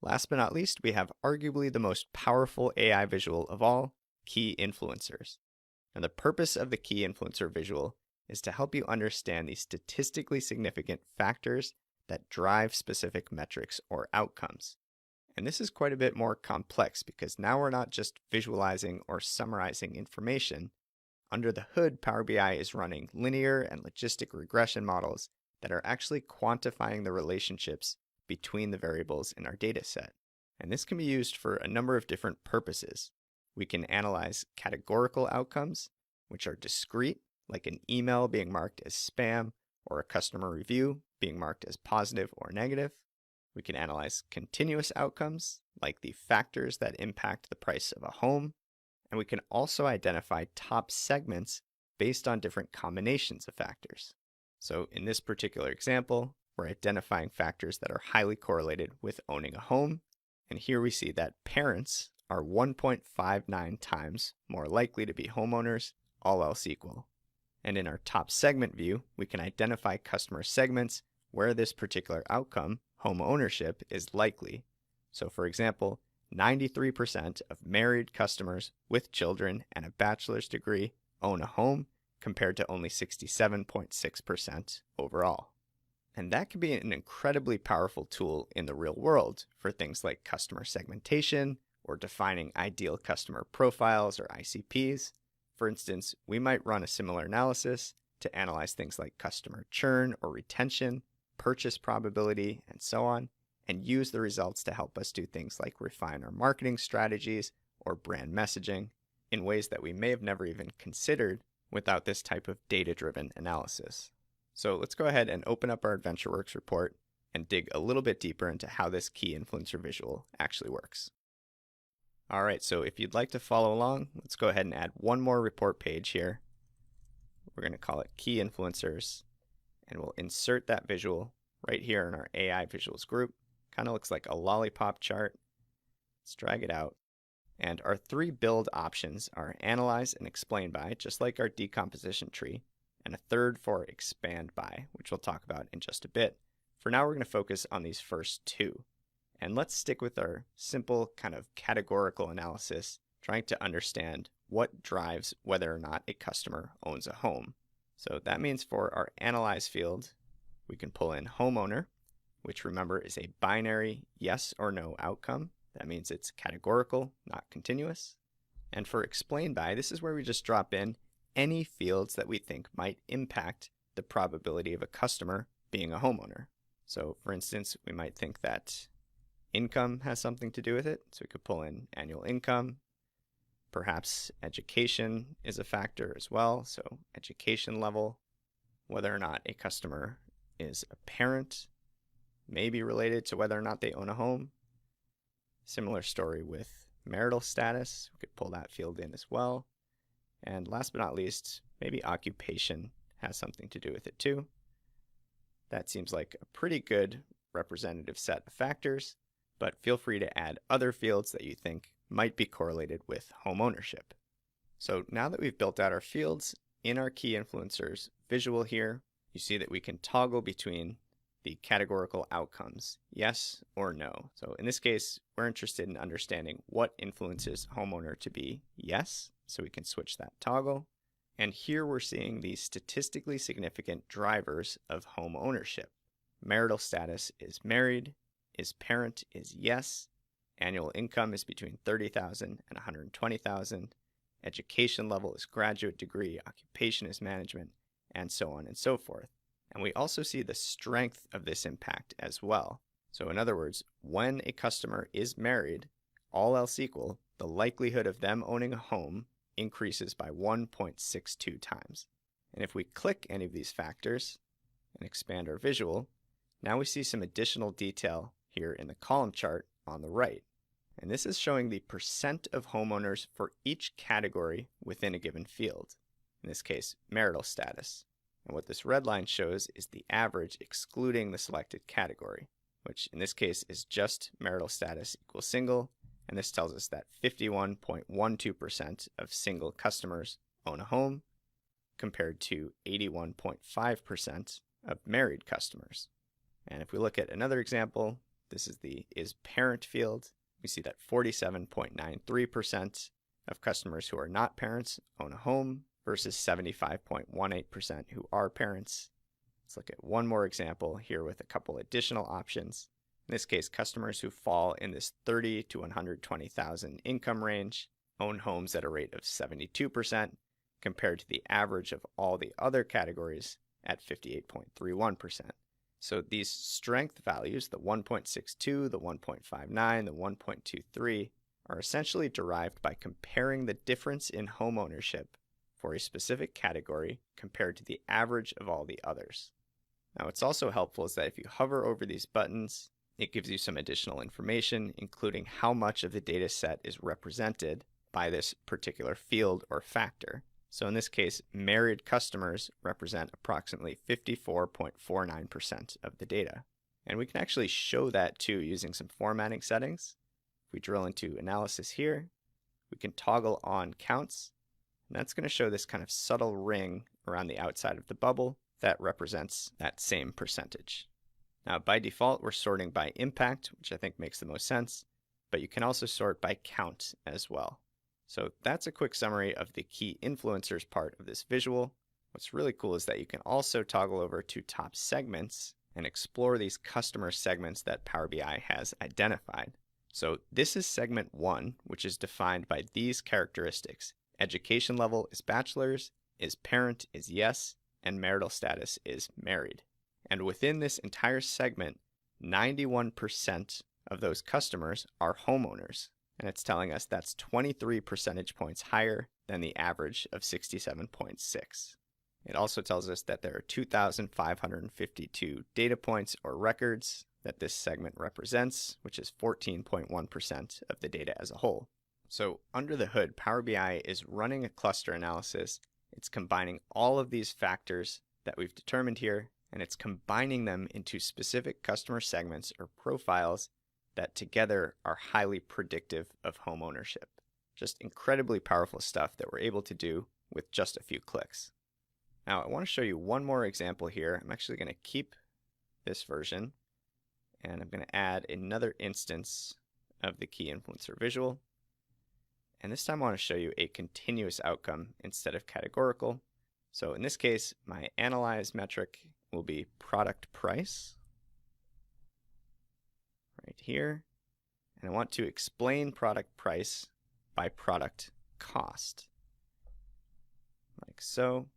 Last but not least, we have arguably the most powerful AI visual of all, key influencers. Now, the purpose of the key influencer visual is to help you understand the statistically significant factors that drive specific metrics or outcomes. And this is quite a bit more complex because now we're not just visualizing or summarizing information. Under the hood, Power BI is running linear and logistic regression models that are actually quantifying the relationships between the variables in our data set. And this can be used for a number of different purposes. We can analyze categorical outcomes, which are discrete, like an email being marked as spam or a customer review being marked as positive or negative. We can analyze continuous outcomes, like the factors that impact the price of a home. And we can also identify top segments based on different combinations of factors. So in this particular example, we're identifying factors that are highly correlated with owning a home. And here we see that parents are 1.59 times more likely to be homeowners, all else equal. And in our top segment view, we can identify customer segments where this particular outcome, home ownership, is likely. So for example, 93% of married customers with children and a bachelor's degree own a home, compared to only 67.6% overall. And that can be an incredibly powerful tool in the real world for things like customer segmentation or defining ideal customer profiles or ICPs. For instance, we might run a similar analysis to analyze things like customer churn or retention, purchase probability, and so on, and use the results to help us do things like refine our marketing strategies or brand messaging in ways that we may have never even considered without this type of data-driven analysis. So let's go ahead and open up our AdventureWorks report and dig a little bit deeper into how this key influencer visual actually works. All right, so if you'd like to follow along, let's go ahead and add one more report page here. We're going to call it Key Influencers, and we'll insert that visual right here in our AI visuals group. Kind of looks like a lollipop chart. Let's drag it out. And our three build options are Analyze and Explain By, just like our decomposition tree, and a third for Expand By, which we'll talk about in just a bit. For now, we're going to focus on these first two. And let's stick with our simple kind of categorical analysis, trying to understand what drives whether or not a customer owns a home. So that means for our Analyze field, we can pull in homeowner, which remember is a binary yes or no outcome. That means it's categorical, not continuous. And for Explain By, this is where we just drop in any fields that we think might impact the probability of a customer being a homeowner. So for instance, we might think that income has something to do with it. So we could pull in annual income. Perhaps education is a factor as well. So education level, whether or not a customer is a parent, may be related to whether or not they own a home. Similar story with marital status. We could pull that field in as well. And last but not least, maybe occupation has something to do with it too. That seems like a pretty good representative set of factors, but feel free to add other fields that you think might be correlated with home ownership. So now that we've built out our fields in our key influencers visual here, you see that we can toggle between the categorical outcomes, yes or no. So in this case, we're interested in understanding what influences homeowner to be yes, so we can switch that toggle. And here we're seeing the statistically significant drivers of home ownership. Marital status is married, is parent is yes, annual income is between $30,000 and $120,000, education level is graduate degree, occupation is management, and so on and so forth. And we also see the strength of this impact as well. So in other words, when a customer is married, all else equal, the likelihood of them owning a home increases by 1.62 times. And if we click any of these factors and expand our visual, now we see some additional detail here in the column chart on the right. And this is showing the percent of homeowners for each category within a given field. In this case, marital status. And what this red line shows is the average excluding the selected category, which in this case is just marital status equals single. And this tells us that 51.12% of single customers own a home, compared to 81.5% of married customers. And if we look at another example, This is the is parent field. We see that 47.93% of customers who are not parents own a home versus 75.18% who are parents. Let's look at one more example here with a couple additional options. In this case, customers who fall in this 30 to 120,000 income range own homes at a rate of 72% compared to the average of all the other categories at 58.31%. So these strength values, the 1.62, the 1.59, the 1.23, are essentially derived by comparing the difference in home ownership for a specific category compared to the average of all the others. Now, what's also helpful is that if you hover over these buttons, it gives you some additional information, including how much of the data set is represented by this particular field or factor. So in this case, married customers represent approximately 54.49% of the data. And we can actually show that too using some formatting settings. If we drill into analysis here, we can toggle on counts, and that's going to show this kind of subtle ring around the outside of the bubble that represents that same percentage. Now, by default, we're sorting by impact, which I think makes the most sense, but you can also sort by count as well. So that's a quick summary of the key influencers part of this visual. What's really cool is that you can also toggle over to top segments and explore these customer segments that Power BI has identified. So this is segment 1, which is defined by these characteristics. Education level is bachelor's, is parent is yes, and marital status is married. And within this entire segment, 91% of those customers are homeowners. And it's telling us that's 23 percentage points higher than the average of 67.6. It also tells us that there are 2,552 data points or records that this segment represents, which is 14.1% of the data as a whole. So under the hood, Power BI is running a cluster analysis. It's combining all of these factors that we've determined here, and it's combining them into specific customer segments or profiles that together are highly predictive of home ownership. Just incredibly powerful stuff that we're able to do with just a few clicks. Now, I want to show you one more example here. I'm actually going to keep this version, and I'm going to add another instance of the key influencer visual. And this time I want to show you a continuous outcome instead of categorical. So in this case, my analyze metric will be product price. Right here, and I want to explain product price by product cost, like so.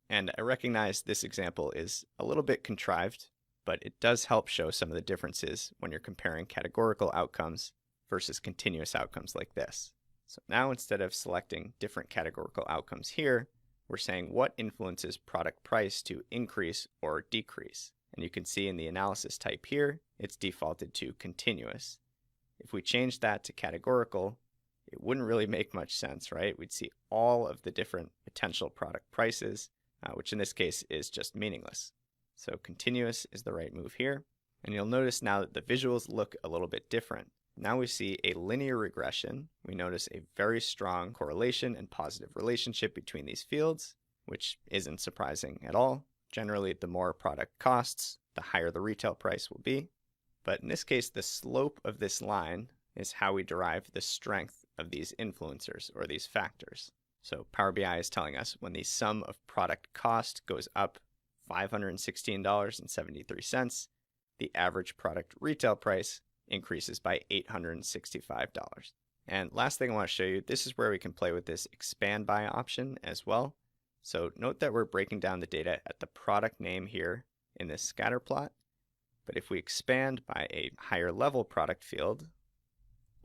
And I recognize this example is a little bit contrived, but it does help show some of the differences when you're comparing categorical outcomes versus continuous outcomes like this. So now instead of selecting different categorical outcomes here, we're saying what influences product price to increase or decrease. And you can see in the analysis type here, it's defaulted to continuous. If we change that to categorical, it wouldn't really make much sense, right? We'd see all of the different potential product prices, which in this case is just meaningless. So continuous is the right move here. And you'll notice now that the visuals look a little bit different. Now we see a linear regression. We notice a very strong correlation and positive relationship between these fields, which isn't surprising at all. Generally, the more a product costs, the higher the retail price will be. But in this case, the slope of this line is how we derive the strength of these influencers or these factors. So Power BI is telling us when the sum of product cost goes up $516.73, the average product retail price increases by $865. And last thing I want to show you, this is where we can play with this expand by option as well. So note that we're breaking down the data at the product name here in this scatter plot. But if we expand by a higher level product field,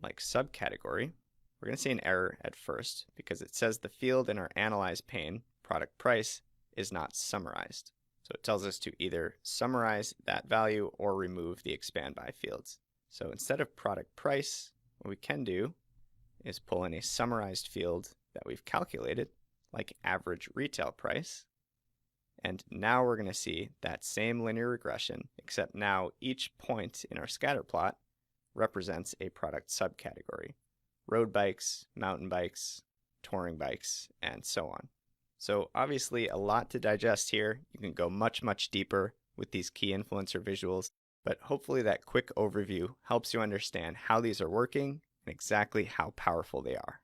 like subcategory, we're going to see an error at first because it says the field in our analyze pane, product price, is not summarized. So it tells us to either summarize that value or remove the expand by fields. So instead of product price, what we can do is pull in a summarized field that we've calculated, like average retail price. And now we're going to see that same linear regression, except now each point in our scatter plot represents a product subcategory. Road bikes, mountain bikes, touring bikes, and so on. So obviously a lot to digest here. You can go much, much deeper with these key influencer visuals, but hopefully that quick overview helps you understand how these are working and exactly how powerful they are.